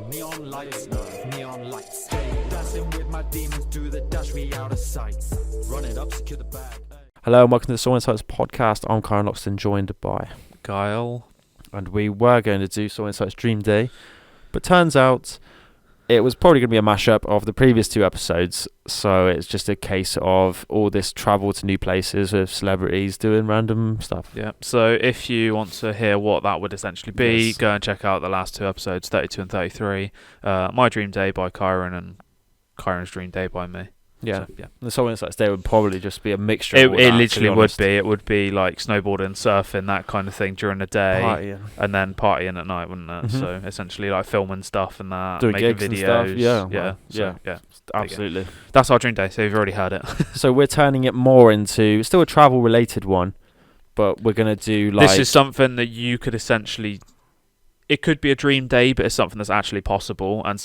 Neon lights, neon lights. Dancing with my demons, do the dash me out of sight. Run it up, secure the bag. Hello and welcome to the SoulInsights Podcast. I'm Chiron and Loxton, joined by Kyle. And we were going to do SoulInsights Dream Day, but turns out it was probably going to be a mashup of the previous two episodes, so it's just a case of all this travel to new places with celebrities doing random stuff. Yeah, so if you want to hear what that would essentially be, Yes. go and check out the last two episodes, 32 and 33. My Dream Day by Chiron and Chiron's Dream Day by me. Yeah, So, yeah. the SoulInsights Day would probably just be a mixture It of all that, literally to be would honest. be. It would be like snowboarding, surfing, that kind of thing during the day. Partying. And then partying at night, wouldn't it? Mhm. So essentially like filming stuff and that, Doing making gigs and videos. stuff, yeah, Yeah. well, So, yeah. yeah. Absolutely. That's our Dream Day, so you've already heard it. So we're turning it more into still a travel related one, but we're going to do like... This is something that you could essentially... It could be a dream day, but it's something that's actually possible. And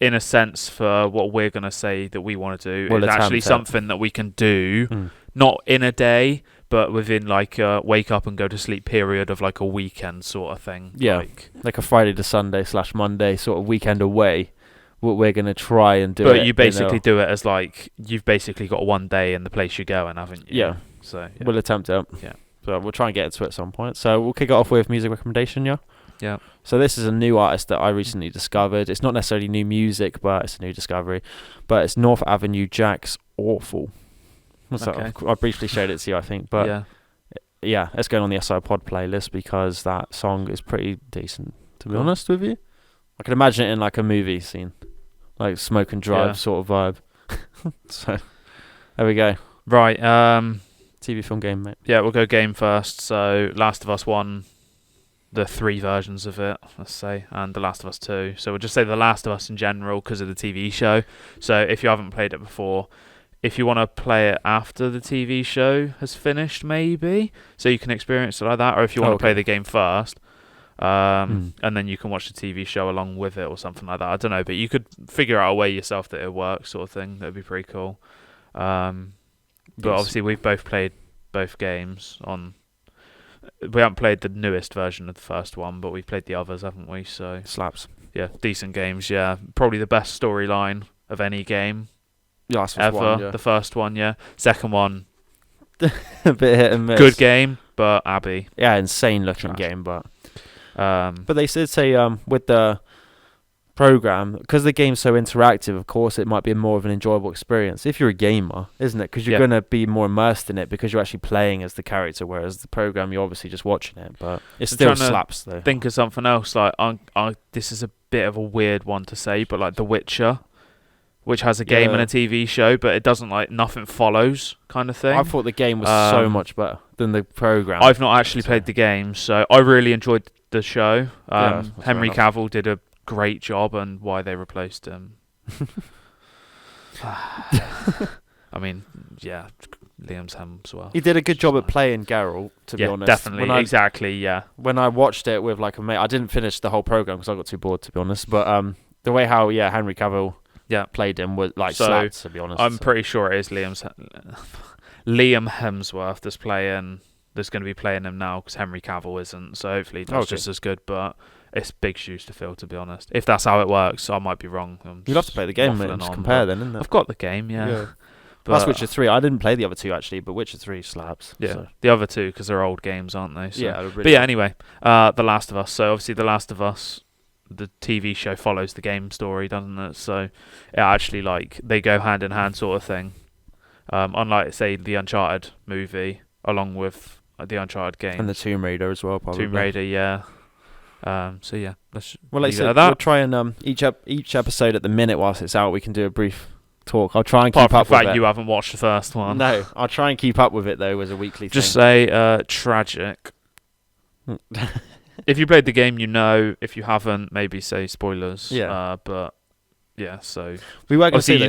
in a sense, for what we're going to say that we want to do, We'll it's actually attempt it. something that we can do, Mm. not in a day, but within like a wake up and go to sleep period of like a weekend sort of thing. Yeah. Like a Friday to Sunday / Monday sort of weekend away. What we're going to try and do it. But you basically do it as like, you've basically got one day in the place you're going, haven't you? Yeah. So, yeah. We'll attempt it. Yeah. So we'll try and get into it at some point. So we'll kick it off with music recommendation, yeah? Yeah. So this is a new artist that I recently discovered. It's not necessarily new music, but it's a new discovery. But it's North Avenue Jack's Awful. So Okay. I briefly showed it to you, I think. But yeah, it's going on the SI Pod playlist because that song is pretty decent, to be Cool. honest with you. I can imagine it in like a movie scene. Like smoke and drive Yeah. sort of vibe. So there we go. Right. TV film game, mate. Yeah, we'll go game first. So Last of Us 1, the 3 versions of it, let's say, and The Last of Us 2. So we'll just say The Last of Us in general because of the TV show. So if you haven't played it before, if you want to play it after the TV show has finished, maybe, so you can experience it like that, or if you want to play the game first, and then you can watch the TV show along with it or something like that. I don't know, but you could figure out a way yourself that it works, sort of thing. That'd be pretty cool. But Yes. obviously we've both played both games on... We haven't played the newest version of the first one, but we've played the others, haven't we? So Slaps. yeah, decent games, yeah. Probably the best storyline of any game Yeah, that's ever. one, yeah. The first one, yeah. Second one, A bit hit and miss. good game, but Abby. Yeah, insane looking Trash. game, but But they did say with the program, because the game's so interactive, of course it might be more of an enjoyable experience if you're a gamer, isn't it? Because you're Yeah. going to be more immersed in it because you're actually playing as the character, whereas the program you're obviously just watching it, but it I'm still trying to slaps though. think of something else. Like, this is a bit of a weird one to say, but like The Witcher, which has a game and Yeah. a TV show, but it doesn't, like, nothing follows kind of thing. I thought the game was so Um, much better than the program. I've not actually So- played the game, so I really enjoyed the show. Yeah, that's Henry fair enough. Cavill did a great job, and why they replaced him. I mean, yeah, Liam Hemsworth. He did a good job at playing Geralt, to be Yeah, honest. definitely, exactly, yeah. When I watched it with like a mate, I didn't finish the whole program because I got too bored, to be honest. But the way how Henry Cavill played him was like So, slaps, to be honest. I'm pretty sure it is Liam Hemsworth that's going to be playing him now, because Henry Cavill isn't. So hopefully he does just as good, but it's big shoes to fill, to be honest. If that's how it works, I might be wrong. You'll have to play the game, mate, and just compare then, isn't it? I've got the game, yeah. But That's Witcher 3. I didn't play the other two, actually, but Witcher 3 slaps. yeah, So. the other two, because they're old games, aren't they? So. Yeah, But yeah, anyway, The Last of Us. So obviously The Last of Us, the TV show follows the game story, doesn't it? So it actually, like, they go hand in hand sort of thing. Unlike, say, the Uncharted movie, along with the Uncharted game. And the Tomb Raider as well, probably. Tomb Raider, yeah. So yeah, let's Well, like I leave it said, at that. we'll try and each episode at the minute whilst it's out, we can do a brief talk. I'll try and Apart keep from up the fact with it. you haven't watched the first one. No, I'll try and keep up with it, though, as a weekly Just thing. say tragic. If you played the game, you know. If you haven't, maybe say spoilers. Yeah. But yeah, so We were going to obviously say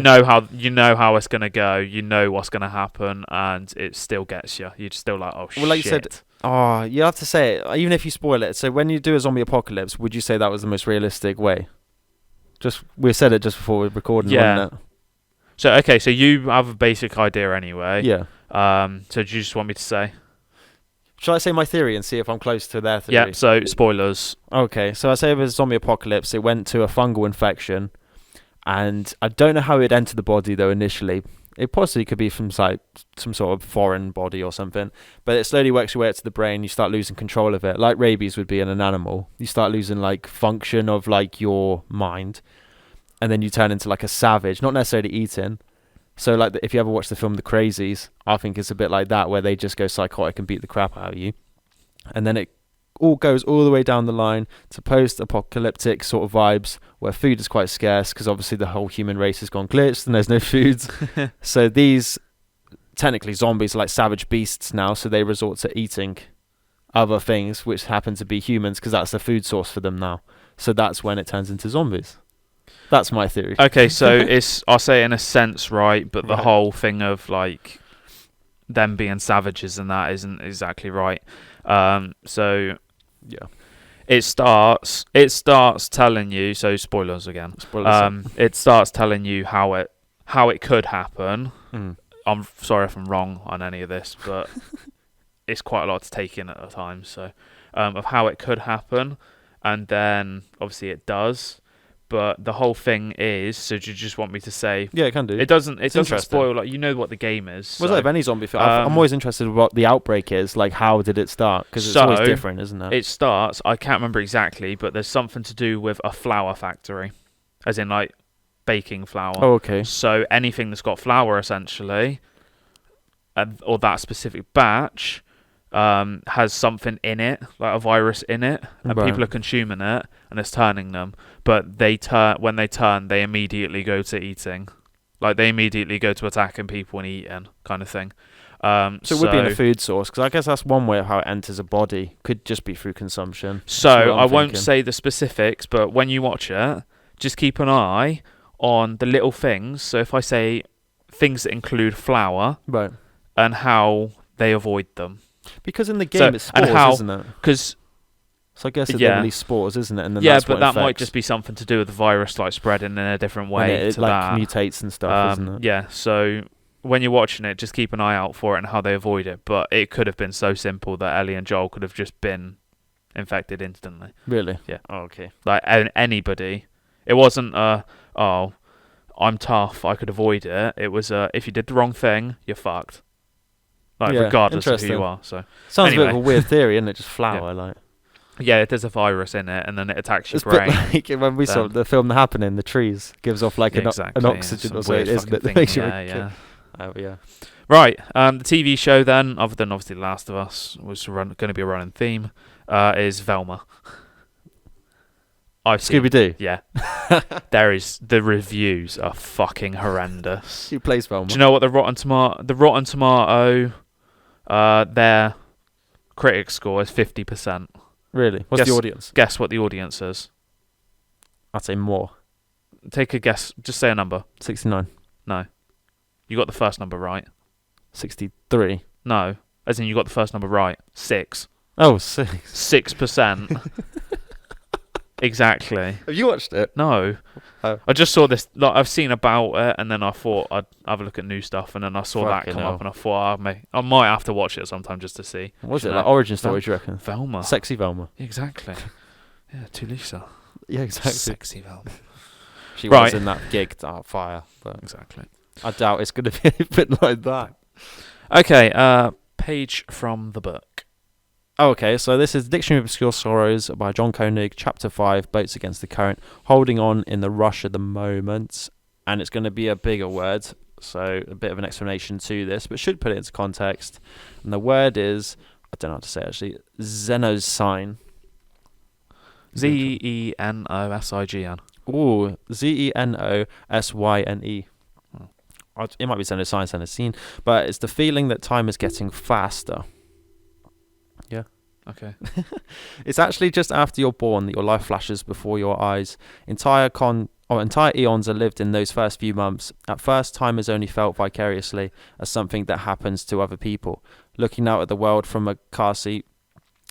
you know how it's gonna go. You know what's gonna happen, and it still gets you. You're still like, oh shit. Well, like you said, oh, you have to say it, even if you spoil it. So when you do a zombie apocalypse, would you say that was the most realistic way? We said it just before we were recording, Yeah. wasn't it? So okay, so you have a basic idea anyway. Yeah. So do you just want me to say? Shall I say my theory and see if I'm close to their theory? Yeah, so spoilers. Okay, so I say it was a zombie apocalypse. It went to a fungal infection, and I don't know how it entered the body though initially. It possibly could be from like some sort of foreign body or something, but it slowly works your way up to the brain. You start losing control of it, like rabies would be in an animal. You start losing like function of like your mind, and then you turn into like a savage, not necessarily eating. So like if you ever watch the film The Crazies, I think it's a bit like that, where they just go psychotic and beat the crap out of you, and then it all goes all the way down the line to post-apocalyptic sort of vibes where food is quite scarce because obviously the whole human race has gone glitched and there's no food. So these technically zombies are like savage beasts now, so they resort to eating other things which happen to be humans because that's the food source for them now. So that's when it turns into zombies. That's my theory. Okay, so it's, I'll say in a sense, right, but the Right. whole thing of like them being savages and that isn't exactly right. So Yeah. it starts telling you, so spoilers again. Spoilers. It starts telling you how it could happen. Mm. I'm sorry if I'm wrong on any of this, but it's quite a lot to take in at a time. So of how it could happen, and then obviously it does. But the whole thing is, so do you just want me to say? Yeah, it can do. It doesn't interesting. spoil, like, you know what the game is. Was so, that of any zombie film? I'm always interested in what the outbreak is. Like, how did it start? Because it's always different, isn't it? It starts, I can't remember exactly, but there's something to do with a flour factory, as in like baking flour. Oh, okay. So anything that's got flour, essentially, or that specific batch, has something in it, like a virus in it, and Right. people are consuming it, and it's turning them. But when they turn, they immediately go to eating. Like, they immediately go to attacking people and eating, kind of thing. So it would be in a food source, because I guess that's one way of how it enters a body. Could just be through consumption. So That's what I I'm won't thinking. say the specifics, but when you watch it, just keep an eye on the little things. So if I say things that include flour, Right. and how they avoid them. Because in the game So- it's and spores, how- isn't it? Because So I guess Yeah. they release spores, isn't it? And then yeah, that's but what that might infects. just be something to do with the virus, like spreading in a different When way it to like that. mutates and stuff, isn't it? Yeah, so when you're watching it, just keep an eye out for it and how they avoid it. But it could have been so simple that Ellie and Joel could have just been infected instantly. Really? Yeah. Oh, okay. Like anybody. It wasn't oh, I'm tough, I could avoid it. It was if you did the wrong thing, you're fucked. Like, Yeah, regardless of who interesting. you are. So Sounds a bit of Anyway. a weird theory, isn't it? Just flour, like. yeah, there's a virus in it, and then it attacks your It's a bit brain. like when we saw then- the film The Happening, the trees gives off like Yeah, an exactly, oxygen some or something, weird isn't it? fucking That makes you thing, really yeah. Oh, yeah. Right, the TV show then, other than obviously The Last of Us, was going to be a running theme, is Velma. I've seen, Scooby-Doo. yeah. The reviews are fucking horrendous. Who plays Velma? Do you know what the Rotten Tomato, their critic score is 50%. Really? What's Guess- the audience? Guess what the audience is. I'd say more. Take a guess. Just say a number. 69. No. You got the first number right. 63. No. As in you got the first number right. 6. Oh, 6. 6%. Exactly. Have you watched it? No. Oh. I just saw this, like, I've seen about it, and then I thought I'd have a look at new stuff, and then I saw that Fucking come hell. up, and I thought I might have to watch it sometime just to see. What was You it? know, Like origin story, do you reckon? Velma. Sexy Velma. Exactly. Yeah, to Lisa. Yeah, exactly. Sexy Velma. She Right. was in that gig, Fire. But Exactly. I doubt it's going to be anything like that. Okay, page from the book. Okay, so this is Dictionary of Obscure Sorrows by John Koenig, Chapter 5, Boats Against the Current, holding on in the rush at the moment. And it's going to be a bigger word, so a bit of an explanation to this, but should put it into context. And the word is, I don't know how to say it actually, Xenosign. Zenosygn. Ooh, Zenosyne. It might be Xenosign, but it's the feeling that time is getting faster. Okay. It's actually just after you're born that your life flashes before your eyes. Entire eons are lived in those first few months. At first, time is only felt vicariously as something that happens to other people. Looking out at the world from a car seat,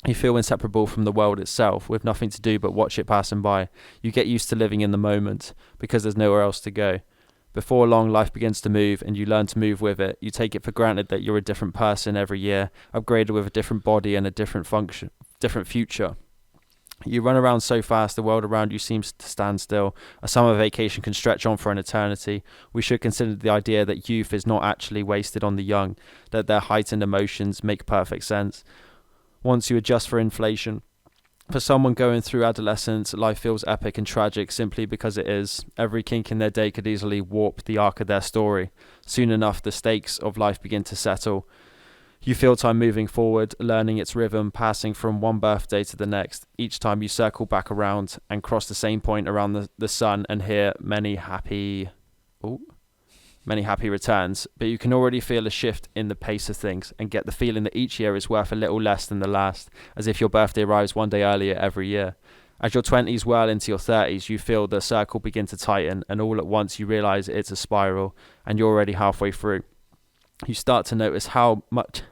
you feel inseparable from the world itself, with nothing to do but watch it passing by. You get used to living in the moment, because there's nowhere else to go. Before long, life begins to move and you learn to move with it. You take it for granted that you're a different person every year, upgraded with a different body and a different function, different future. You run around so fast, the world around you seems to stand still. A summer vacation can stretch on for an eternity. We should consider the idea that youth is not actually wasted on the young, that their heightened emotions make perfect sense. Once you adjust for inflation, for someone going through adolescence, life feels epic and tragic simply because it is. Every kink in their day could easily warp the arc of their story. Soon enough, the stakes of life begin to settle. You feel time moving forward, learning its rhythm, passing from one birthday to the next. Each time you circle back around and cross the same point around the sun and hear many happy returns. But you can already feel a shift in the pace of things and get the feeling that each year is worth a little less than the last, as if your birthday arrives one day earlier every year. As your 20s whirl into your 30s, you feel the circle begin to tighten, and all at once you realise it's a spiral and you're already halfway through. You start to notice how much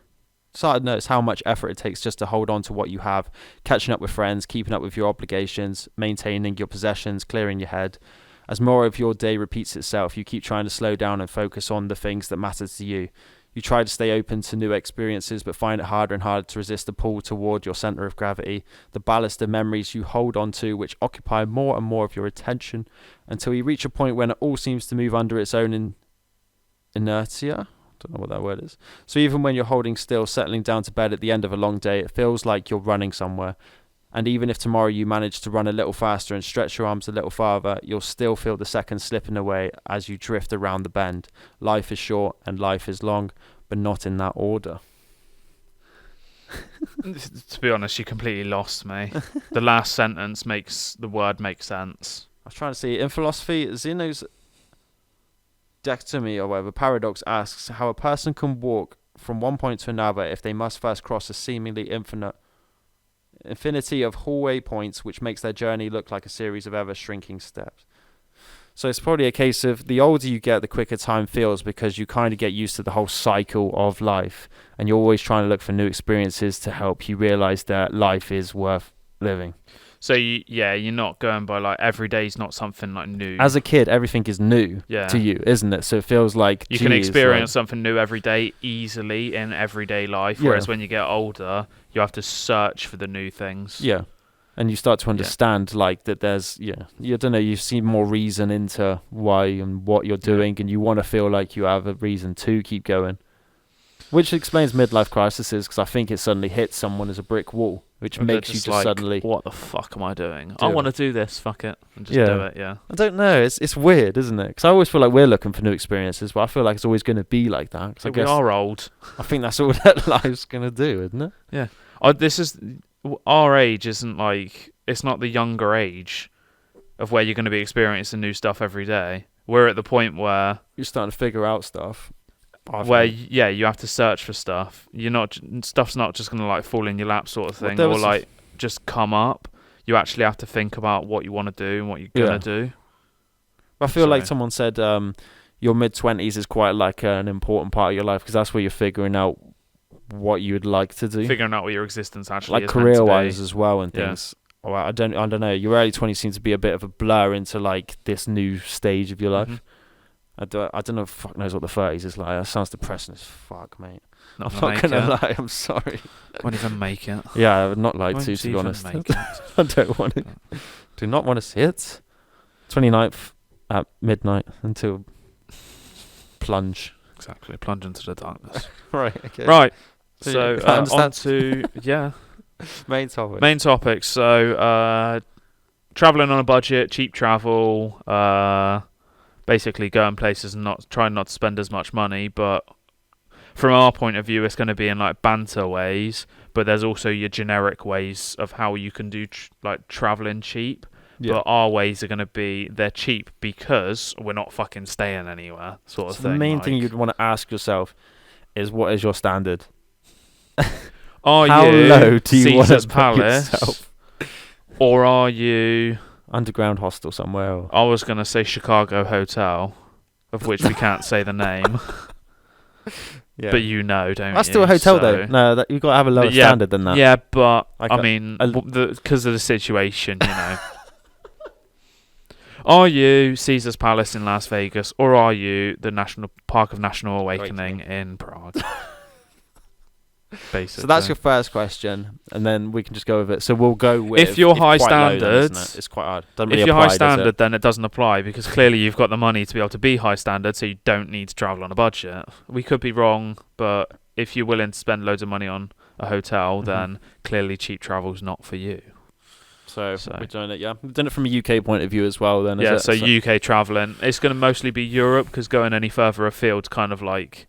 effort it takes just to hold on to what you have, catching up with friends, keeping up with your obligations, maintaining your possessions, clearing your head. As more of your day repeats itself, you keep trying to slow down and focus on the things that matter to you. You try to stay open to new experiences, but find it harder and harder to resist the pull toward your center of gravity, the ballast of memories you hold on to, which occupy more and more of your attention, until you reach a point when it all seems to move under its own inertia. Don't know what that word is. So even when you're holding still, settling down to bed at the end of a long day, it feels like you're running somewhere. And even if tomorrow you manage to run a little faster and stretch your arms a little farther, you'll still feel the seconds slipping away as you drift around the bend. Life is short and life is long, but not in that order. To be honest, you completely lost me. The last sentence makes the word make sense. I was trying to see, in philosophy, Zeno's dichotomy or whatever, paradox asks how a person can walk from one point to another if they must first cross a seemingly infinity of hallway points, which makes their journey look like a series of ever shrinking steps. So it's probably a case of the older you get, the quicker time feels, because you kind of get used to the whole cycle of life, and you're always trying to look for new experiences to help you realize that life is worth living. So you're not going by like every day's not something like new. As a kid, everything is new to you, isn't it? So it feels like you can experience something new every day easily in everyday life, whereas when you get older, you have to search for the new things. Yeah. And you start to understand like that there's, you don't know, you see more reason into why and what you're doing, and you want to feel like you have a reason to keep going. Which explains midlife crises, because I think it suddenly hits someone as a brick wall, which makes you just like, suddenly... What the fuck am I doing? I want to do this, fuck it, and just do it, I don't know, it's weird, isn't it? Because I always feel like we're looking for new experiences, but I feel like it's always going to be like that. I guess we are old. I think that's all that life's going to do, isn't it? Yeah. Our age isn't like... It's not the younger age of where you're going to be experiencing new stuff every day. We're at the point where... You're starting to figure out stuff. You have to search for stuff. Stuff's not just going to like fall in your lap sort of thing, or like just come up. You actually have to think about what you want to do and what you're going to do. I feel like someone said your mid-20s is quite like an important part of your life, because that's where you're figuring out what you would like to do. Figuring out what your existence actually is, like career-wise as well and things. Yeah. I don't know. Your early 20s seem to be a bit of a blur into like this new stage of your life. Mm-hmm. I don't know if fuck knows what the 30s is like. That sounds depressing as fuck, mate. I'm not going to lie. I'm sorry. Won't even make it. Yeah, I would not like to be honest. I don't want to. Do not want to see it. 29th at midnight until plunge. Exactly. Plunge into the darkness. Right. Okay. Right. So on to main topic. Main topic. So traveling on a budget, cheap travel. Basically going places and trying not to spend as much money, but from our point of view, it's going to be in like banter ways. But there's also your generic ways of how you can do traveling cheap. Yeah. But our ways are going to be they're cheap because we're not fucking staying anywhere, sort of thing. The main thing you'd want to ask yourself is, what is your standard? How low do you want Caesar's Palace, yourself? Or are you underground hostel somewhere? Or... I was going to say Chicago Hotel, of which we can't say the name. Yeah. But don't you? That's still a hotel, though. No, you've got to have a lower standard than that. Yeah, but, because of the situation, Are you Caesar's Palace in Las Vegas, or are you the National Park of National Awakening in Prague? Basically. So that's your first question, and then we can just go with it. So we'll go with if you're high quite low then, standards. isn't it? It's quite hard. Doesn't really If you're apply, high does it? standard, then it doesn't apply because clearly you've got the money to be able to be high standard, so you don't need to travel on a budget. We could be wrong, but if you're willing to spend loads of money on a hotel, then clearly cheap travel's not for you. So we're doing it, yeah. We've done it from a UK point of view as well, then. Yeah, is it? so UK travelling, it's going to mostly be Europe because going any further afield, kind of like,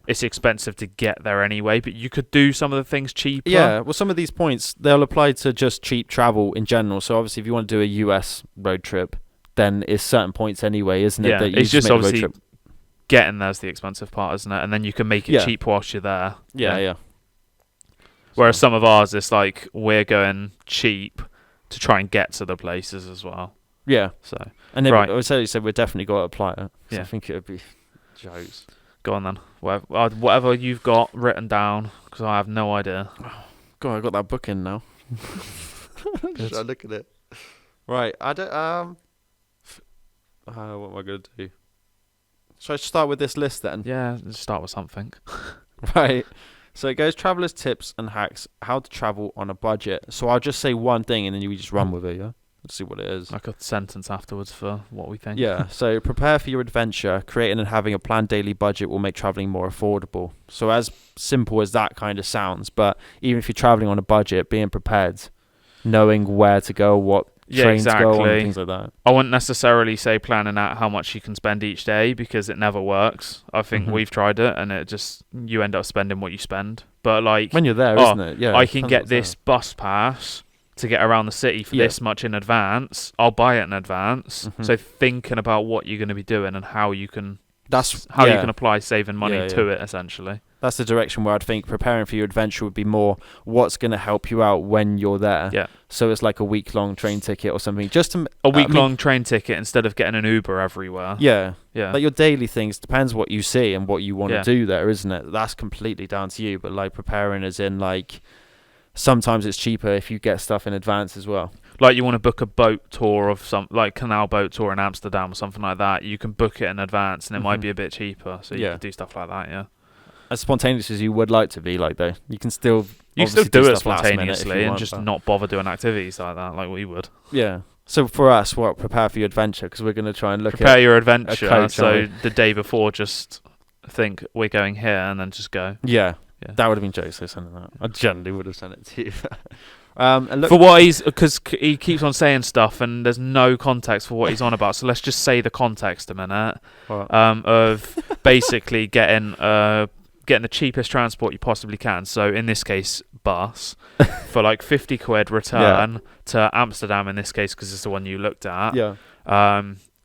it's expensive to get there anyway. But you could do some of the things cheaper. Yeah, well, some of these points they'll apply to just cheap travel in general. So obviously, if you want to do a US road trip, then it's certain points anyway, isn't it? Yeah, that you it's just make the road obviously trip. getting there's the expensive part, isn't it? And then you can make it cheap whilst you're there. Yeah. Whereas some of ours, it's like we're going cheap to try and get to the places as well. Yeah. So and then right. I would say, we've definitely got to apply it. So Yeah. I think it would be jokes. Go on then. Whatever you've got written down, because I have no idea. God, I got that book in now. Just look at it. Right, I don't. What am I gonna do? Shall I start with this list then? Yeah, let's start with something. Right. So it goes travelers' tips and hacks, how to travel on a budget. So I'll just say one thing and then you just run with it, yeah? Let's see what it is. Like a sentence afterwards for what we think. Yeah, so prepare for your adventure. Creating and having a planned daily budget will make traveling more affordable. So as simple as that kind of sounds, but even if you're traveling on a budget, being prepared, knowing where to go, what trains to go on, things like that. I wouldn't necessarily say planning out how much you can spend each day because it never works. I think we've tried it and it just, you end up spending what you spend. But like, when you're there, isn't it? Yeah, I can get this bus pass to get around the city for this much in advance. I'll buy it in advance. So thinking about what you're going to be doing and how you can you can apply saving money to it, essentially. That's the direction where I'd think preparing for your adventure would be more what's going to help you out when you're there. Yeah. So it's like a week-long train ticket or something. Just to, a week-long train ticket instead of getting an Uber everywhere. Yeah. Yeah. Like your daily things, depends what you see and what you want to do there, isn't it? That's completely down to you. But like preparing as in like, sometimes it's cheaper if you get stuff in advance as well. Like you want to book a boat tour of some, like canal boat tour in Amsterdam or something like that. You can book it in advance and it might be a bit cheaper. So you can do stuff like that, yeah. As spontaneous as you would like to be, like though, you can still do it spontaneously and just not bother doing activities like that, like we would. Yeah. So for us, prepare for your adventure because we're going to try and prepare your adventure. So the day before, just think we're going here and then just go. Yeah. That would have been jokes. So sending that, I generally would have sent it to you. And look, for what because he keeps on saying stuff and there's no context for what he's on about. So let's just say the context a minute of basically getting the cheapest transport you possibly can. So in this case, bus for like 50 quid return to Amsterdam in this case because it's the one you looked at. Yeah.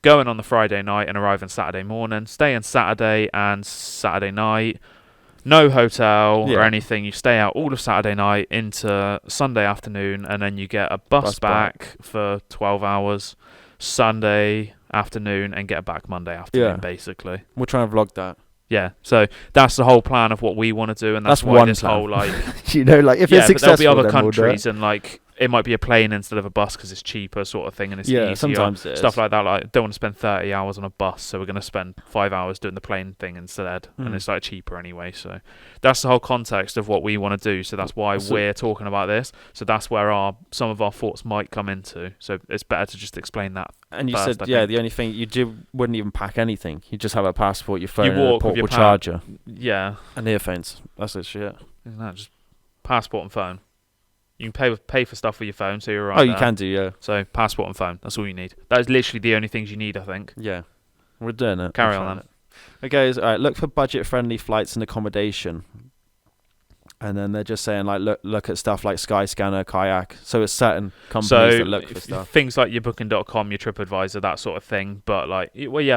Going on the Friday night and arriving Saturday morning. Staying Saturday and Saturday night. No hotel or anything. You stay out all of Saturday night into Sunday afternoon, and then you get a bus back for 12 hours Sunday afternoon and get back Monday afternoon, basically. We'll try and vlog that. Yeah, so that's the whole plan of what we want to do, and that's why one this plan. whole like if it's successful, but there'll be other countries and like it might be a plane instead of a bus because it's cheaper, sort of thing, and it's easier. Sometimes it stuff is. like that. Like, don't want to spend 30 hours on a bus, so we're going to spend 5 hours doing the plane thing instead, and it's like cheaper anyway. So that's the whole context of what we want to do. So that's why we're talking about this. So that's where some of our thoughts might come into. So it's better to just explain that. And you first, said, the only thing wouldn't even pack anything. You just have a passport, your phone, you and a walk portable with your charger. Yeah. And earphones. That's it, shit. No, just passport and phone. You can pay for stuff with your phone, so you're right. Oh, you can do, yeah. So passport and phone. That's all you need. That is literally the only things you need, I think. Yeah. We're doing it. Carry on then. Okay, all right. Look for budget-friendly flights and accommodation. And then they're just saying, like, look at stuff like Skyscanner, Kayak. So it's certain companies that look for stuff. Things like your Booking.com, your TripAdvisor, that sort of thing. But, like,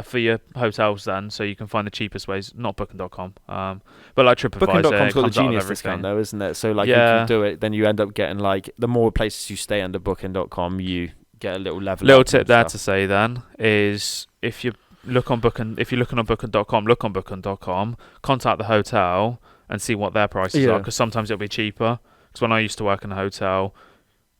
for your hotels then, so you can find the cheapest ways. Not Booking.com. But, like, TripAdvisor. Booking.com's got the Genius discount, though, isn't it? So, like, you can do it. Then you end up getting, like, the more places you stay under Booking.com, you get a little level. Little tip there to say then is if you're looking on Booking.com, look on Booking.com, contact the hotel and see what their prices are, because sometimes it'll be cheaper. Because when I used to work in a hotel,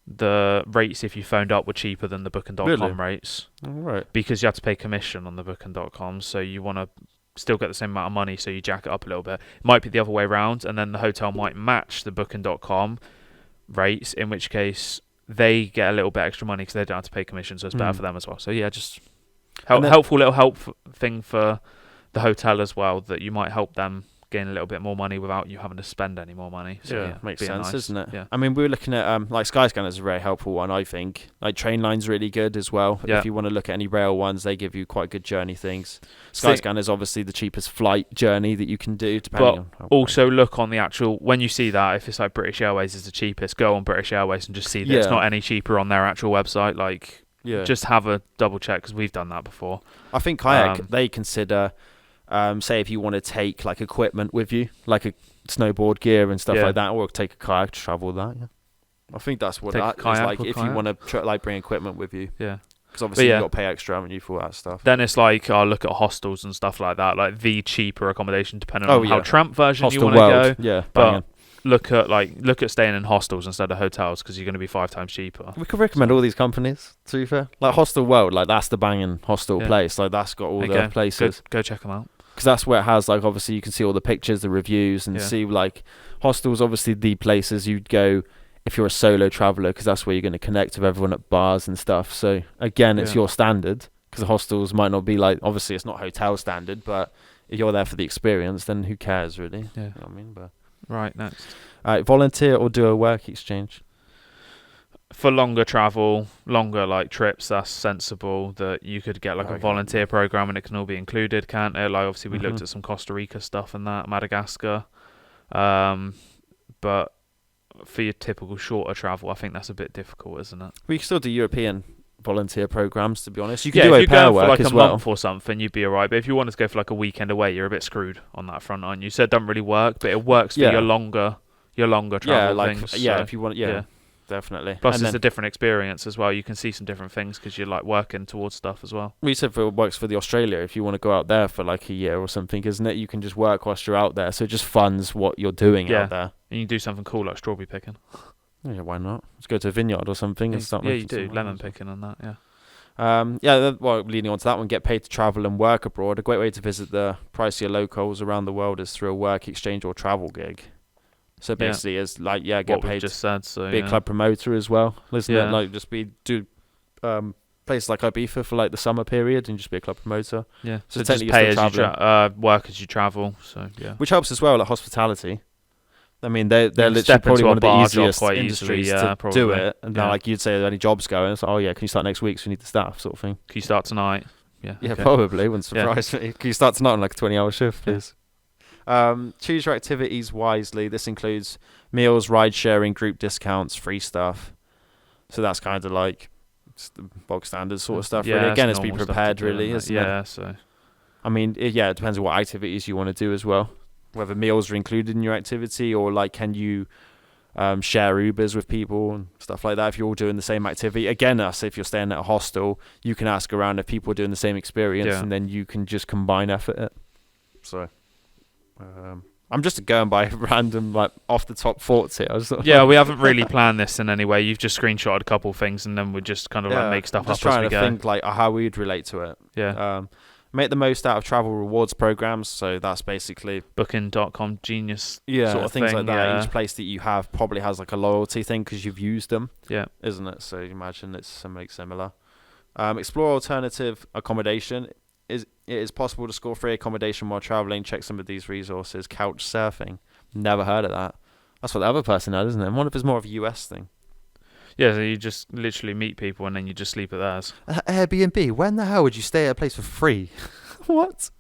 the rates if you phoned up were cheaper than the Booking.com Really? rates. All right. Because you have to pay commission on the Booking.com, so you want to still get the same amount of money, so you jack it up a little bit. It might be the other way around, and then the hotel might match the Booking.com rates, in which case they get a little bit extra money because they don't have to pay commission, so it's better for them as well. So yeah, just helpful little thing for the hotel as well, that you might help them gain a little bit more money without you having to spend any more money. So yeah, makes sense, doesn't it? Yeah. I mean, we were looking at like Skyscanner is a very helpful one, I think. Like Trainline's really good as well. Yeah. If you want to look at any rail ones, they give you quite good journey things. Skyscanner is obviously the cheapest flight journey that you can do, depending on how also look on the actual, when you see that, if it's like British Airways is the cheapest, go on British Airways and just see that it's not any cheaper on their actual website. Like, just have a double check, because we've done that before. I think Kayak, they consider, say if you want to take like equipment with you, like a snowboard gear and stuff like that, or take a kayak to travel with that. Yeah, I think that's what that is like. If you want to like bring equipment with you, because obviously you've got to pay extra, haven't you, for that stuff. Then it's like, I'll look at hostels and stuff like that, like the cheaper accommodation depending on how tramp version Hostel you want to go. Yeah, but look at staying in hostels instead of hotels, because you're going to be 5 times cheaper. We could recommend all these companies, to be fair. Like Hostel World, like that's the banging hostel place. Like that's got all the places. Go check them out. Because that's where it has, like, obviously you can see all the pictures, the reviews, and see, like, hostels, obviously the places you'd go if you're a solo traveller, because that's where you're going to connect with everyone at bars and stuff. So, again, it's your standard, because the hostels might not be like, obviously it's not hotel standard, but if you're there for the experience, then who cares, really? Yeah. You know what I mean? But right, next. Volunteer or do a work exchange? For longer travel, longer like trips, that's sensible that you could get like a volunteer program and it can all be included, can't it? Like obviously we looked at some Costa Rica stuff and that, Madagascar. But for your typical shorter travel, I think that's a bit difficult, isn't it? We can still do European volunteer programs, to be honest. You can do au pair work for like as a month or something, you'd be alright. But if you wanted to go for like a weekend away, you're a bit screwed on that front, aren't you? So it doesn't really work, but it works for your longer travel things. If you want, definitely. Plus, it's a different experience as well. You can see some different things because you're like working towards stuff as well. We said it works for the Australia. If you want to go out there for like a year or something, isn't it? You can just work whilst you're out there. So it just funds what you're doing out there. And you can do something cool like strawberry picking. Yeah, why not? Let's go to a vineyard or something and start making you do. Lemon picking and that, leading on to that one, get paid to travel and work abroad. A great way to visit the pricier locals around the world is through a work exchange or travel gig. So basically, it's like get what paid. We've just said, so be a club promoter as well, isn't it? Like just do places like Ibiza for like the summer period and just be a club promoter. Yeah, so just pay as you work as you travel. So which helps as well, like hospitality. I mean, they're literally probably one of the easiest industries to do it. And now, like you'd say, there are any jobs going. It's like, can you start next week? So we need the staff, sort of thing. Can you start tonight? Yeah, probably. Wouldn't surprise me. Can you start tonight on like a 20-hour shift, please? Choose your activities wisely. This includes meals, ride sharing, group discounts, free stuff. So that's kind of like the bog standard sort of stuff. Really. Again, it's be prepared, really, isn't it? Yeah. So, I mean, it depends on what activities you want to do as well. Whether meals are included in your activity or like can you share Ubers with people and stuff like that if you're all doing the same activity. Again, if you're staying at a hostel, you can ask around if people are doing the same experience and then you can just combine effort it. So I'm just going by random, like off the top thoughts here. We haven't really planned this in any way. You've just screenshotted a couple of things and then we just kind of like make stuff up as we go. Just trying to think like how we'd relate to it. Yeah. Make the most out of travel rewards programs. So that's basically Booking.com genius sort of things like that. Yeah. Each place that you have probably has like a loyalty thing because you've used them. Yeah. Isn't it? So you imagine it's something similar. Explore alternative accommodation. It is possible to score free accommodation while traveling. Check some of these resources. Couch surfing. Never heard of that. That's what the other person had, isn't it? I wonder if it's more of a US thing. Yeah, so you just literally meet people and then you just sleep at theirs. Airbnb. When the hell would you stay at a place for free? What?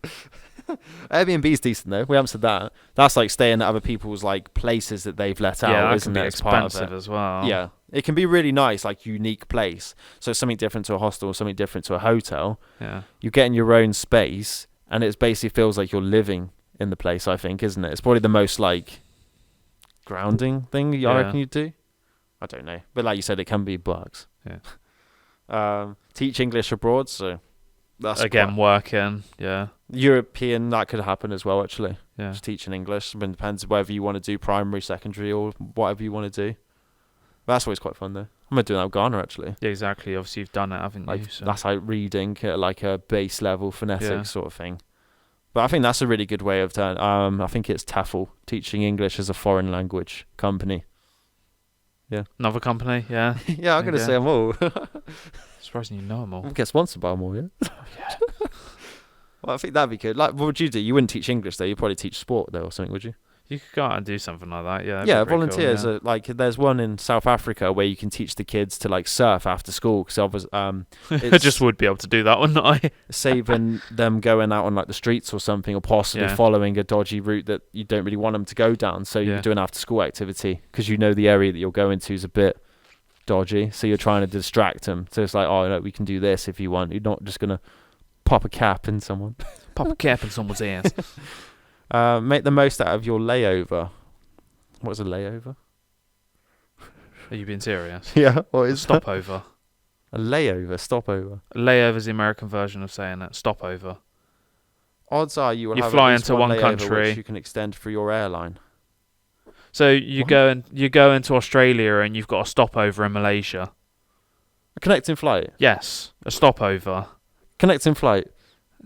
Airbnb's decent though. We haven't said that. That's like staying at other people's like places that they've let out, isn't it? Yeah, expensive as well. Yeah, it can be really nice, like unique place. So it's something different to a hostel, something different to a hotel. Yeah, you get in your own space, and it basically feels like you're living in the place. I think, isn't it? It's probably the most like grounding thing I reckon you do. I don't know, but like you said, it can be bugs. Yeah. Teach English abroad, so that's again working. Yeah. European, that could happen as well. Actually, yeah. Just teaching English. It depends whether you want to do primary, secondary, or whatever you want to do. That's always quite fun though. I'm gonna do that with Ghana actually. Yeah, exactly. Obviously, you've done it, haven't Like you? So. that's like reading at like a base level phonetics Yeah. sort of thing. But I think that's a really good way of doing. I think it's TEFL, teaching English as a foreign language company. Another company, yeah. Yeah, I'm gonna Yeah. say them all. Surprising you know them all. We'll get sponsored by them all, yeah. Yeah. Well, I think that'd be good. Like, what would you do? You wouldn't teach English though. You'd probably teach sport though, or something, would you? You could go out and do something like that, yeah. that'd Yeah, be pretty volunteers cool, yeah. are like. There's one in South Africa where you can teach the kids to like surf after school because I it's just would be able to do that, wouldn't I? saving them going out on like the streets or something, or possibly Yeah. following a dodgy route that you don't really want them to go down. So you're Yeah. doing after school activity because you know the area that you're going to is a bit dodgy. So you're trying to distract them. So it's like, oh, no, we can do this if you want. You're not just gonna pop a cap in someone. Pop a cap in someone's ears. Make the most out of your layover. What's a layover? Are you being serious? Yeah, what is Stopover. a layover? Stopover. Layover's the American version of saying it. Stopover. Odds are you will You have fly at least into one layover country. which you can extend through your airline. So you What? go into Australia and you've got a stopover in Malaysia. A connecting flight. Yes, a stopover. Connecting flight.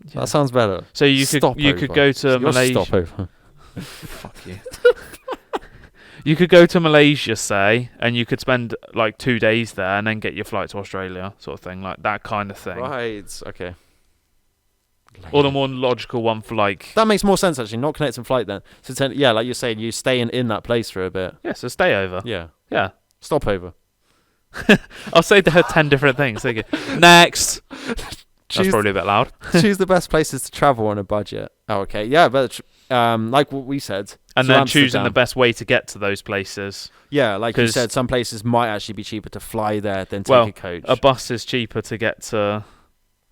Yeah. That sounds better. So you could Stopover. go to Your Malaysia. stopover. Fuck you. You could go to Malaysia, say, and you could spend like 2 days there and then get your flight to Australia, sort of thing, like that kind of thing. Right. Okay. Or the more logical one for like, That makes more sense actually. Not connecting flight then. So yeah, like you're saying, you're staying in that place for a bit. yes, a stay over. Yeah. Yeah. Stopover. I'll say there are 10 different things. Thank you. Next. That's Choose- probably a bit loud. Choose the best places to travel on a budget. Oh, okay. Yeah, but like what we said. And to then choosing Amsterdam. the best way to get to those places. Yeah, like you 'Cause- said, some places might actually be cheaper to fly there than take Well, a coach. A bus is cheaper to get to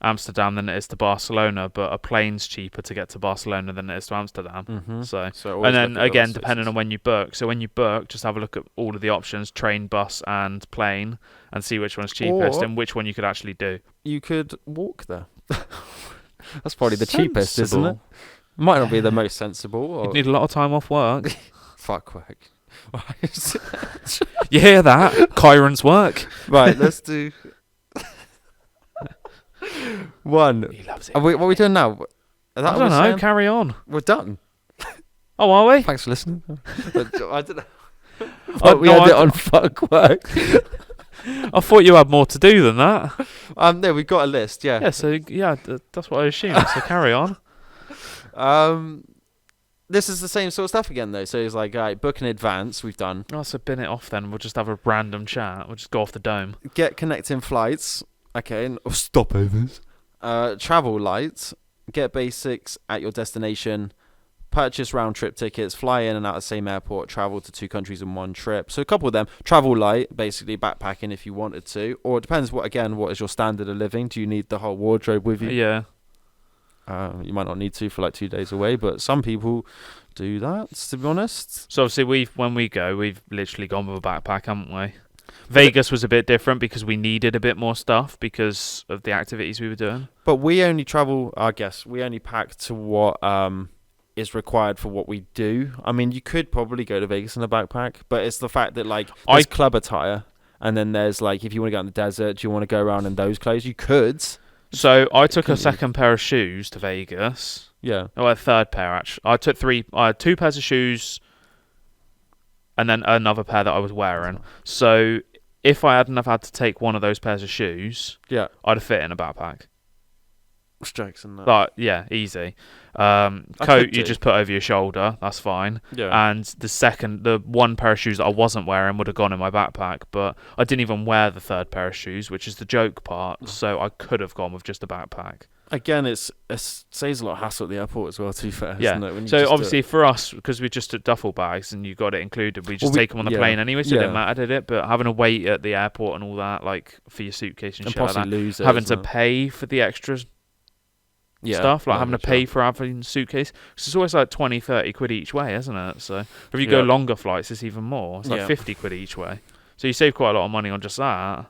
Amsterdam than it is to Barcelona, but a plane's cheaper to get to Barcelona than it is to Amsterdam. Mm-hmm. So, always and then look at the again, best depending places. on when you book. So when you book, just have a look at all of the options: train, bus, and plane, and see which one's cheapest Or- and which one you could actually do. You could walk there. That's probably the cheapest, isn't it? Sensible. Might not be the most sensible. Or You'd need a lot of time off work. fuck work. You hear that? Chiron's work. Right, let's do one. He loves it. What are we doing now? Is that I what don't we're know. saying? Carry on. We're done. Oh, are we? Thanks for listening. I don't know. Oh, We no, had it I- on fuck work. I thought you had more to do than that. No, we've got a list. Yeah. Yeah, so yeah, that's what I assumed. So carry on. This is the same sort of stuff again though. So it's like, all right, book in advance. We've done. Oh, so bin it off then. We'll just have a random chat. We'll just go off the dome. Get connecting flights. Okay, or stopovers. Travel lights. Get basics at your destination. Purchase round trip tickets. Fly in and out of the same airport. Travel to 2 countries in one trip. So a couple of them. Travel light, basically backpacking if you wanted to, or it depends what is your standard of living. Do you need the whole wardrobe with you? Yeah. You might not need to for like 2 days away, but some people do that, to be honest. So obviously when we go, we've literally gone with a backpack, haven't we? Vegas was a bit different because we needed a bit more stuff because of the activities we were doing. But we only travel, I guess, we only pack to what is required for what we do. I mean, you could probably go to Vegas in a backpack, but it's the fact that like there's club attire, and then there's like if you want to go in the desert, do you want to go around in those clothes? You could. So I took a Couldn't you? second pair of shoes to Vegas. Yeah. Oh, a third pair actually. I had 2 pairs of shoes, and then another pair that I was wearing. So if I hadn't have had to take one of those pairs of shoes, Yeah. I'd have fit in a backpack. Strikes and that. Like, yeah, easy. could Coat you do. just put over your shoulder. That's fine. Yeah. And the one pair of shoes that I wasn't wearing would have gone in my backpack, but I didn't even wear the third pair of shoes, which is the joke part. So I could have gone with just a backpack. Again, it saves a lot of hassle at the airport as well, to be fair. Yeah. Isn't it, when you So just do obviously it? for us, because we just took duffel bags and you got it included, we just Well, take them on the yeah. plane anyway, so it didn't Yeah. matter, did it? But having to wait at the airport and all that, like for your suitcase and and shit like possibly that, lose it. having as to well. pay for the extra Yeah, stuff, like yeah, having to sure. pay for having a suitcase. 'Cause it's always like 20, 30 quid each way, isn't it? So if you go Yeah. longer flights, it's even more. It's like Yeah. 50 quid each way. So you save quite a lot of money on just that.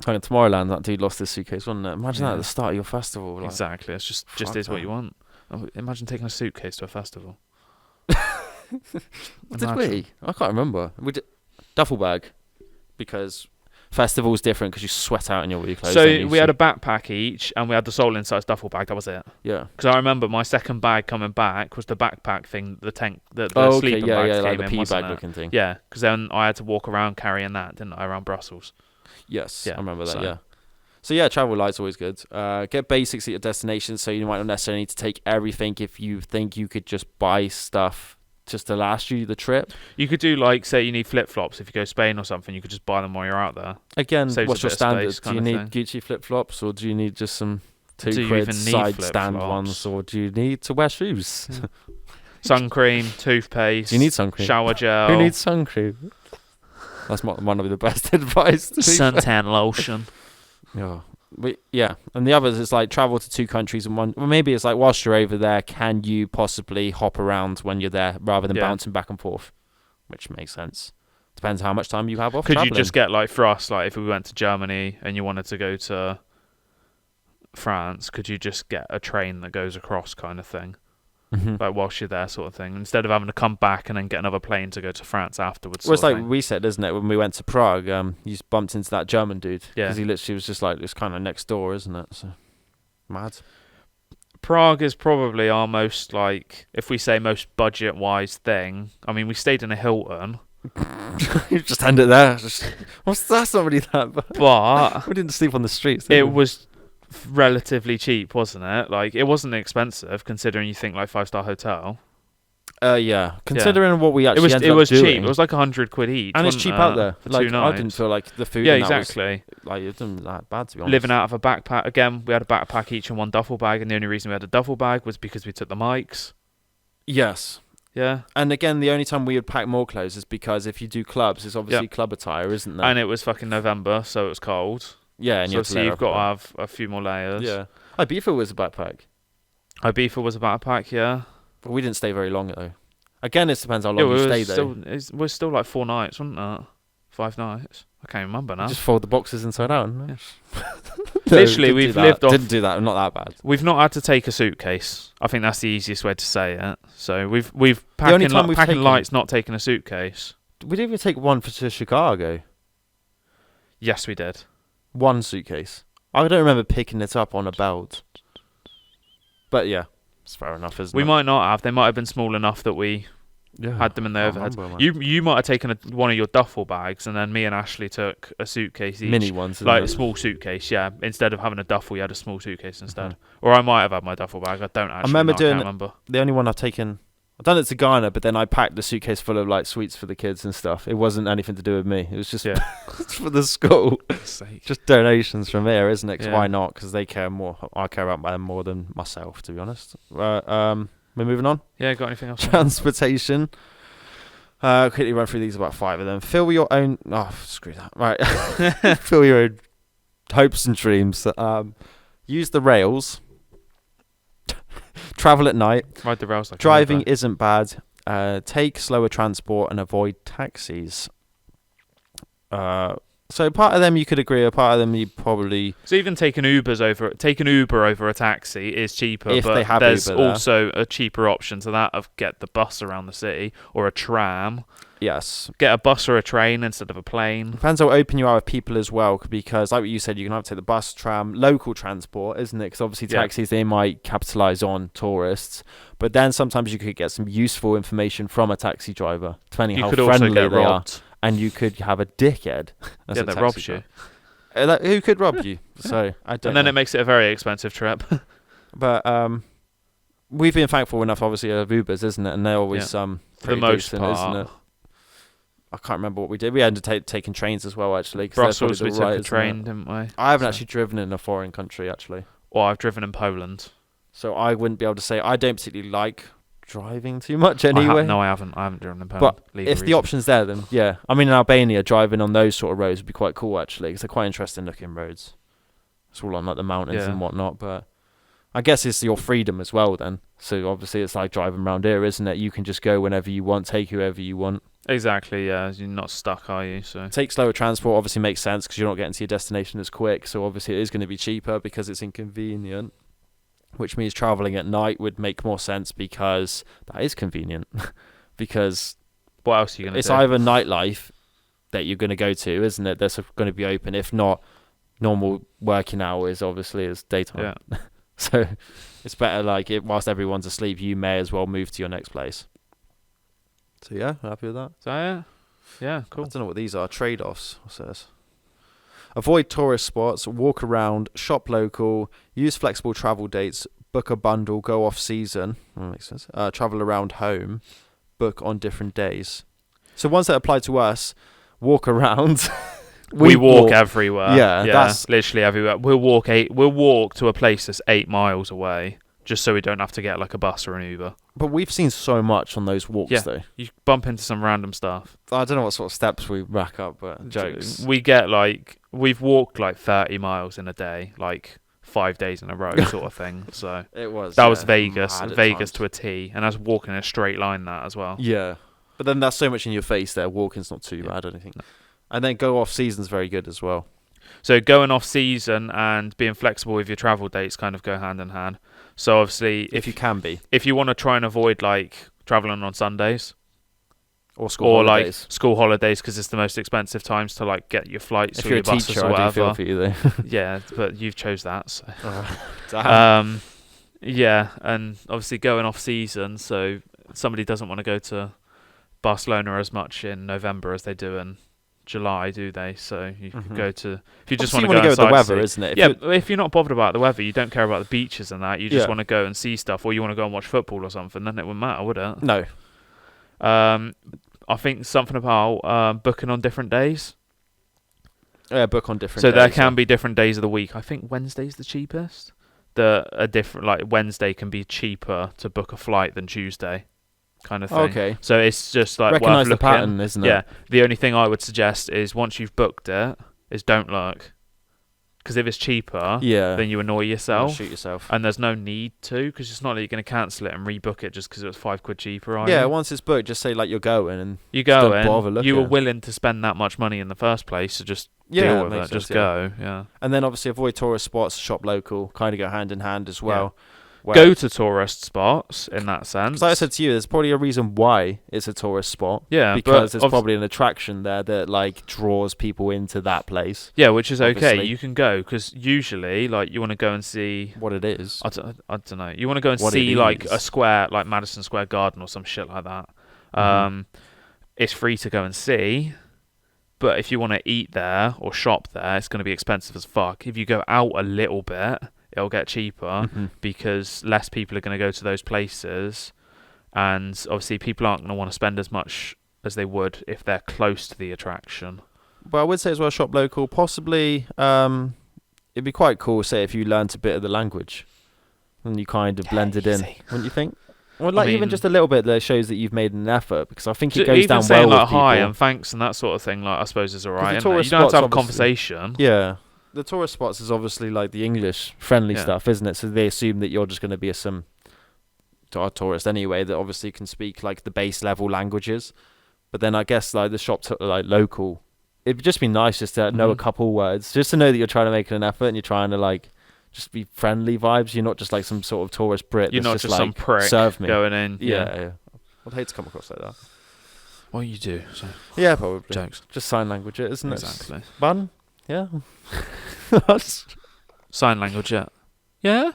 Kind of Tomorrowland, that dude lost his suitcase, wasn't it? Imagine that Yeah. at the start of your festival. Like, Exactly. It's just fuck is what that. you want. Oh, imagine taking a suitcase to a festival. What did we? I can't remember. We did duffel bag. because festival's different because you sweat out in your wee clothes. So don't you? we had a backpack each, and we had the SoulInsights duffel bag. That was it. Yeah. Because I remember my second bag coming back was the backpack thing, the sleeping bag like came the in, pea wasn't bag it? looking thing. Yeah, because then I had to walk around carrying that, didn't I, around Brussels? Yes, Yeah, I remember that. so- Yeah. So yeah, travel light's always good. Get basics at your destination, so you might not necessarily need to take everything if you think you could just buy stuff just to last you the trip. You could do like, say you need flip-flops if you go Spain or something, you could just buy them while you're out there. Again, Saves what's a your bit of standard? space Do you kind need of Gucci flip-flops, or do you need just some Do you £2 even need side stand flip-flops? ones, or do you need to wear shoes? Sun cream, toothpaste. Do you need sun cream? Shower gel. Who needs sun cream? That's one of the best advice. To be fair. suntan lotion? Yeah, and the others is like travel to 2 countries in one. Well, maybe it's like whilst you're over there, can you possibly hop around when you're there rather than Yeah. bouncing back and forth, which makes sense. Depends how much time you have off. Could traveling. you just get, like, for us, like if we went to Germany and you wanted to go to France, could you just get a train that goes across kind of thing? Mhm. Like whilst you're there sort of thing, instead of having to come back and then get another plane to go to France afterwards. Well, it's sort like of thing. we said, isn't it? When we went to Prague, you just bumped into that German dude. Yeah. Because he literally was just like, it's kind of next door, isn't it? So, mad. Prague is probably our most, like, if we say most budget-wise thing. I mean, we stayed in a Hilton, You just end it there. That's not really that bad. but We didn't sleep on the streets. did it we? was relatively cheap, wasn't it? Like, it wasn't expensive considering you think like 5-star hotel. Yeah. Considering what we It actually was ended up cheap. doing. It was like £100 each, And it's wasn't cheap it, out there. for Like, 2 I nights. didn't feel like the food. Yeah, and that exactly. Was, like, it wasn't that bad, to be honest. Living out of a backpack again. We had a backpack each and one duffel bag, and the only reason we had a duffel bag was because we took the mics. Yes. Yeah, And again, the only time we would pack more clothes is because if you do clubs, it's obviously club attire, isn't there? and it was fucking November, so it was cold. yeah, and So you have to obviously layer you've up got to a have a few more layers. bit. Yeah. Ibiza was a backpack. Ibiza was a backpack, yeah. But we didn't stay very long, though. Again, it depends how long Yeah, you we stay, were though. still, we're still like 4 nights, wasn't it? 5 nights. I can't remember now. Just fold the boxes inside out. No, Literally, didn't we've do that. lived off- Didn't do that. Not that bad. We've not had to take a suitcase. I think that's the easiest way to say it. So we've only packing, time we've packing taken- lights, not taking a suitcase. We didn't even take one to Chicago. Yes, we did. One suitcase. I don't remember picking it up on a belt. But yeah, it's fair enough, isn't We it? might not have. They might have been small enough that we had them in the Can't overheads. remember, man. You might have taken one of your duffel bags, and then me and Ashley took a suitcase each. Mini ones, isn't Like it? a small suitcase, yeah. Instead of having a duffel, you had a small suitcase instead. Mhm. Or I might have had my duffel bag. I don't actually remember know. doing- I can't remember. The only one I've taken. I've done it to Ghana, but then I packed the suitcase full of like sweets for the kids and stuff. It wasn't anything to do with me. It was just Yeah. for the school. Just donations from here, isn't it? 'Cause Yeah. why not? Because they care more. I care about them more than myself, to be honest. We're moving on. Yeah, got anything else? Transportation. Quickly run through these, about 5 of them. Fill your own. Oh, screw that. Right. Fill your own hopes and dreams. Use the rails. Travel at night. Ride the rails like a Driving river. isn't bad. Take slower transport and avoid taxis. So part of them you could agree, a part of them you probably. So even taking Uber over a taxi is cheaper, If but they have there's Uber there. also a cheaper option to that of get the bus around the city or a tram. Yes. Get a bus or a train instead of a plane. Depends how open you are with people as well, because like what you said, you can have to take the bus, tram, local transport, isn't it? Because obviously Yeah. taxis, they might capitalise on tourists. But then sometimes you could get some useful information from a taxi driver, depending You how could also friendly get they are. robbed. And you could have a dickhead. as Yeah, a that taxi robs you. driver. Who could rob you? So I don't And then know. it makes it a very expensive trip. But we've been thankful enough, obviously, of Ubers, isn't it? And they're always For the pretty most decent, part. isn't it? I can't remember what we did. We ended up taking trains as well, actually. 'Cause they're Brussels, probably we the took right, a isn't train, it? didn't we? I haven't So- actually driven in a foreign country, actually. Or I've driven in Poland. So I wouldn't be able to say. I don't particularly like driving too much anyway. I haven't driven in Poland. But Legal if the reasons. option's there, then yeah. I mean, in Albania, driving on those sort of roads would be quite cool, actually, because they're quite interesting looking roads. It's all on like the mountains Yeah. and whatnot, but I guess it's your freedom as well then. So obviously it's like driving around here, isn't it? You can just go whenever you want, take whoever you want. Exactly, yeah. You're not stuck, are you? So Take slower transport obviously makes sense because you're not getting to your destination as quick. So obviously it is going to be cheaper because it's inconvenient, which means traveling at night would make more sense because that is convenient. Because what else are you gonna it's do? either nightlife that you're going to go to, isn't it? That's going to be open. If not, normal working hours obviously is daytime. Yeah. So it's better whilst everyone's asleep, you may as well move to your next place. So yeah, happy with that. So yeah, I cool. don't know what these are. Trade-offs, it says. Avoid tourist spots, walk around, shop local, use flexible travel dates, book a bundle, go off season. That makes sense. Travel around home, book on different days. So ones that apply to us, walk around. We walk everywhere. Yeah, that's literally everywhere. We'll walk to a place that's 8 miles away, just so we don't have to get like a bus or an Uber. But we've seen so much on those walks, though. You bump into some random stuff. I don't know what sort of steps we rack up, but jokes. We've walked like 30 miles in a day, like 5 days in a row, sort of thing. So It was. that was Vegas times. to a T, and that's walking in a straight line that as well. Yeah, but then that's so much in your face there. Walking's not too bad, I don't think. No. And then go off season's very good as well. So going off season and being flexible with your travel dates kind of go hand in hand. So obviously, if you can be, if you want to try and avoid like traveling on Sundays or holidays. like school holidays, because it's the most expensive times to like get your flights if or you're your a buses teacher, or whatever. I do feel for you though. Yeah, but you've chose that. So. Damn. Yeah, and obviously going off season, so somebody doesn't want to go to Barcelona as much in November as they do in July, do they? So you could go to, if you just want to go with the weather, isn't it? If you're not bothered about the weather, you don't care about the beaches and that, you just want to go and see stuff, or you want to go and watch football or something, then it wouldn't matter, would it? No. I think something about booking on different days. Yeah, book on different days. So there can be different days of the week. I think Wednesday's the cheapest. A different, like Wednesday can be cheaper to book a flight than Tuesday, kind of thing. Okay. So it's just like recognise worth the looking. pattern, isn't it? Yeah. The only thing I would suggest is once you've booked it, is don't look, because if it's cheaper, then you annoy yourself. Shoot yourself. And there's no need to, because it's not like you're going to cancel it and rebook it just because it was £5 cheaper. Yeah. Once it's booked, just say like you're going and you go don't bother and looking. you were willing to spend that much money in the first place, so just deal with it. Just go. Yeah. And then obviously avoid tourist spots, shop local, kind of go hand in hand as well. Yeah. Go to tourist spots in that sense. Like I said to you, there's probably a reason why it's a tourist spot. Yeah, because there's probably an attraction there that like draws people into that place. Yeah, which is obviously. Okay. You can go because usually, like, you want to go and see what it is. I don't know. You want to go and see like a square, like Madison Square Garden or some shit like that. It's free to go and see. But if you want to eat there or shop there, it's going to be expensive as fuck. If you go out a little bit, it'll get cheaper because less people are going to go to those places. And obviously people aren't going to want to spend as much as they would if they're close to the attraction. But I would say as well, shop local. Possibly, it'd be quite cool, say, if you learnt a bit of the language and you kind of blended in, wouldn't you think? Or like even just a little bit that shows that you've made an effort, because I think it goes down well with people. Hi and thanks and that sort of thing, like, I suppose is alright. You don't have to have a conversation. Yeah. The tourist spots is obviously like the English friendly stuff, isn't it? So they assume that you're just going to be some tourist anyway that obviously can speak like the base level languages. But then I guess like the shop like local, it'd just be nice just to know a couple words, just to know that you're trying to make an effort and you're trying to like just be friendly vibes. You're not just like some sort of tourist Brit. You're not just like, some prick serve me. going in. Yeah. I'd hate to come across like that. Well, you do. So. Yeah, probably. Jokes. Just sign language, isn't it? Exactly. Fun. Yeah. Sign language, yeah. Yeah?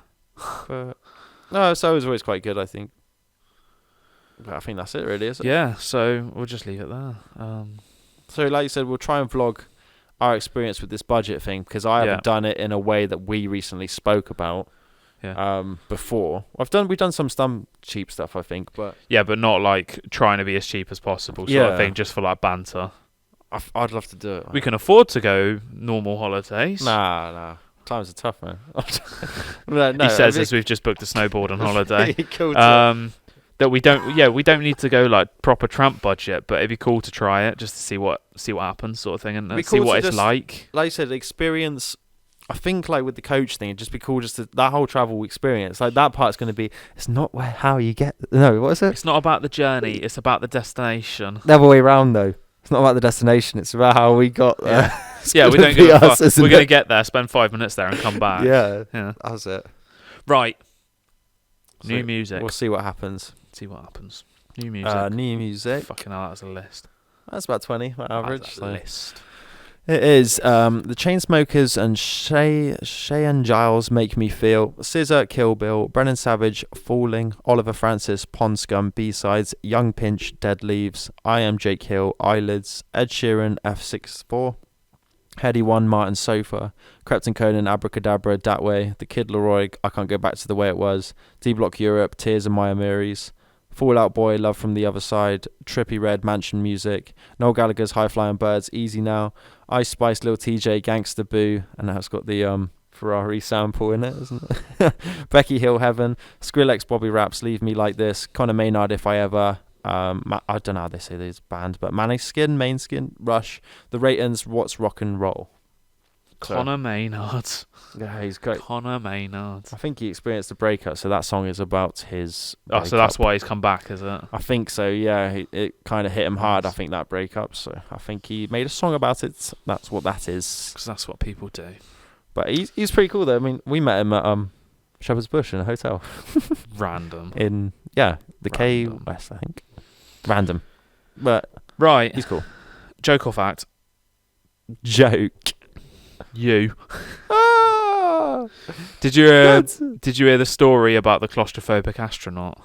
But, no, so it was always quite good, I think. But I think that's it, really, isn't it? Yeah, so we'll just leave it there. So, like you said, we'll try and vlog our experience with this budget thing, because I haven't done it in a way that we recently spoke about before. We've done some cheap stuff, I think, but but not like trying to be as cheap as possible sort of thing, just for like banter. I'd love to do it. We can afford to go normal holidays. Nah. Times are tough, man. No, he says as we've just booked a snowboard on holiday. Cool that we don't need to go like proper tramp budget, but it'd be cool to try it just to see what happens, sort of thing, and see what it's like. Like I said, experience. I think like with the coach thing, it'd just be cool just to, that whole travel experience. Like that part's going to be. It's not how you get. No, what is it? It's not about the journey. It's about the destination. The other way around though. It's not about the destination. It's about how we got there. Yeah, we don't give a fuck. We're going to get there, spend 5 minutes there, and come back. Yeah, that's it. Right. New music. We'll see what happens. New music. New music. Fucking hell, that's a list. That's about 20, my average. That's a So. list. It is. The Chainsmokers and Shay and Giles Make Me Feel. SZA, Kill Bill. Brennan Savage, Falling. Oliver Francis, Pond Scum, B-Sides. Young Pinch, Dead Leaves. I Am Jake Hill, Eyelids. Ed Sheeran, F64. Heady One, Martin Sofa. Krypton Conan, Abracadabra, Dat Way. The Kid Leroy, I Can't Go Back to the Way It Was. D-Block Europe, Tears of Maya Miris. Fallout Boy, Love from the Other Side. Trippy Red, Mansion Music. Noel Gallagher's High Flying Birds, Easy Now. Ice Spice, Lil TJ, Gangsta Boo. And now it's got the Ferrari sample in it, isn't it? Becky Hill, Heaven. Skrillex, Bobby Raps, Leave Me Like This. Connor Maynard, If I Ever. I don't know how they say this band, but Maneskin, Mainskin, Rush. The Ratings, What's Rock and Roll. Connor Maynard. Yeah, he's great. Connor Maynard. I think he experienced a breakup, so that song is about his Oh, so that's why he's come back, is it? I think so, yeah. It kind of hit him hard, I think, that breakup. So I think he made a song about it. That's what that is. Because that's what people do. But he's pretty cool, though. I mean, we met him at Shepherd's Bush in a hotel. Random. In, the K Random. West, I think. Random. But Right. he's cool. Joke or fact? Joke. You. Ah! Did you hear the story about the claustrophobic astronaut?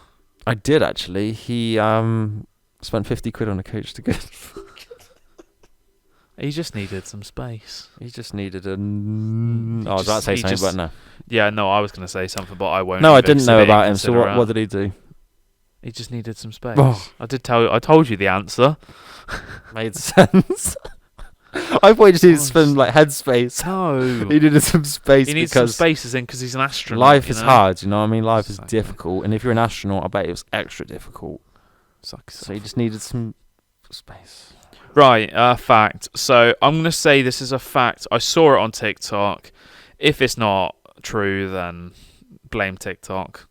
I did, actually. He spent 50 quid on a coach to go. He just needed some space. He just needed a... I was about to say something, but no. Yeah, no, I was going to say something, but I won't. No, I didn't know about him, so what did he do? He just needed some space. Oh. I told you the answer. Made sense. I thought he just needed to spend headspace. No. He needed some space. He needs some spaces in because he's an astronaut. Life is hard, you know what I mean? Life is Exactly. difficult. And if you're an astronaut, I bet it was extra difficult. Sucks. So he just needed some space. Right, fact. So I'm going to say this is a fact. I saw it on TikTok. If it's not true, then blame TikTok.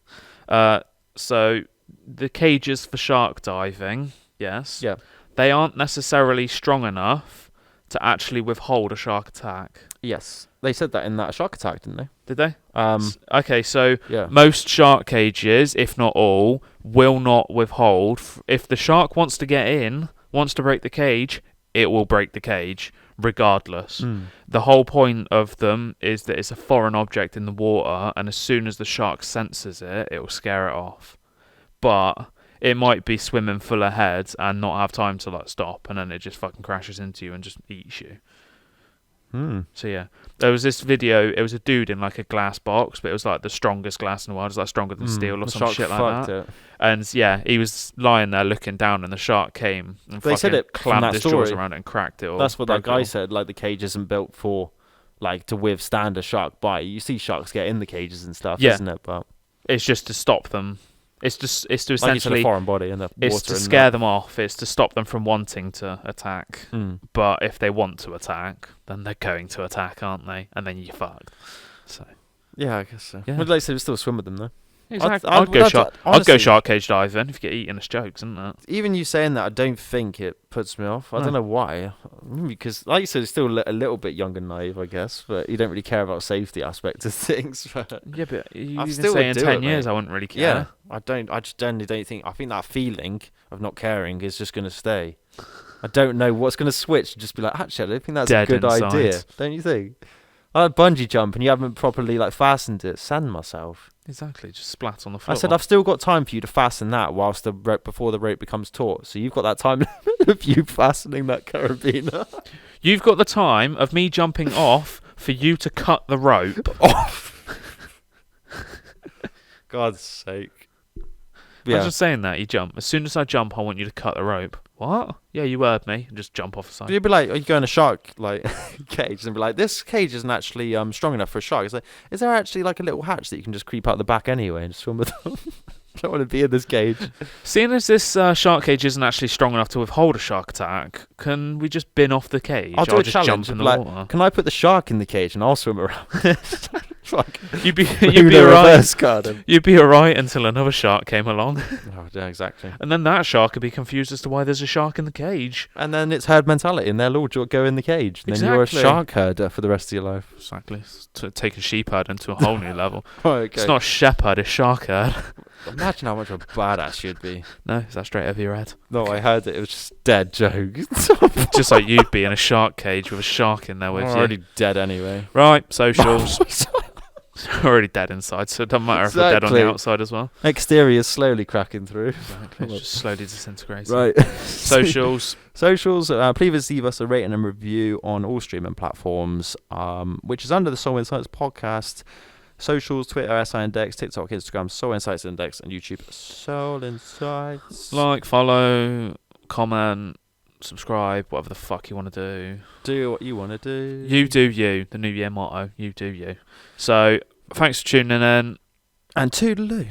So the cages for shark diving, yes, Yeah. they aren't necessarily strong enough to actually withhold a shark attack. Yes. They said that in that shark attack, didn't they? Did they? Okay, so yeah. most shark cages, if not all, will not withhold. If the shark wants to get in, wants to break the cage, it will break the cage, regardless. The whole point of them is that it's a foreign object in the water, and as soon as the shark senses it, it will scare it off. But it might be swimming full ahead and not have time to stop, and then it just fucking crashes into you and just eats you. So yeah, there was this video. It was a dude in a glass box, but it was the strongest glass in the world. It was stronger than steel or some shit like that. And yeah, he was lying there looking down, and the shark came and They said it clamped his jaws around it and cracked it. That's what that guy said. The cage isn't built for to withstand a shark bite. You see sharks get in the cages and stuff, isn't it? But it's just to stop them. It's to essentially a foreign body in the water. It's to scare them off. It's to stop them from wanting to attack. But if they want to attack, then they're going to attack, aren't they? And then you're fucked. So yeah, I guess so. Yeah. But they still swim with them though. exactly. I'd I'd go shark cage diving if you get eaten. It's jokes, isn't it? Even you saying that, I don't think it puts me off. I don't know why. Because, like you said, it's still a little bit young and naive, I guess. But you don't really care about safety aspects of things. But Yeah, but you I even still say would in do 10 it, years mate. I wouldn't really care. yeah, I don't. I just generally don't think. I think that feeling of not caring is just going to stay. I don't know what's going to switch. Just be like, actually, I don't think that's Dead a good inside. idea. Don't you think? I like bungee jump and you haven't properly fastened it. Sand myself. Exactly, just splat on the floor. I said I've still got time for you to fasten that whilst the rope before the rope becomes taut. So you've got that time of you fastening that carabiner. You've got the time of me jumping off for you to cut the rope. Off. God's sake. I was just saying that, you jump. As soon as I jump, I want you to cut the rope. What? Yeah, you heard me. And just jump off the side. You'd be like, are you going to shark cage and be like, this cage isn't actually strong enough for a shark. It's like, is there actually a little hatch that you can just creep out the back anyway and just swim with them? I don't want to be in this cage. Seeing as this shark cage isn't actually strong enough to withhold a shark attack, can we just bin off the cage? I'll do a just challenge. jump in the Like, water. can I put the shark in the cage and I'll swim around? You'd be Lunar alright. reverse card. You'd be alright until another shark came along, Oh, yeah, exactly. and then that shark would be confused as to why there's a shark in the cage. And then it's herd mentality, and they'll all go in the cage. And then you're a Exactly. shark herder for the rest of your life. Exactly. To take a sheep herd into a whole new level. Okay. It's not shepherd, it's shark herd. Imagine how much of a badass you'd be. No, is that straight over your head? No, I heard it. It was just dead joke. Just like you'd be in a shark cage with a shark in there with I'm you. already dead anyway. Right, socials. Already dead inside, so it doesn't matter if we're dead on the Exactly. outside as well. Exterior is slowly cracking through. Exactly. It's just slowly disintegrating. Right. Socials. Socials. Please leave us a rating and review on all streaming platforms, which is under the Soul Insights Podcast. Socials, Twitter, SI Index, TikTok, Instagram, Soul Insights Index, and YouTube, Soul Insights. Like, follow, comment, subscribe, whatever the fuck you want to do. Do what you want to do. You do you. The New Year motto. You do you. So, thanks for tuning in. And toodaloo.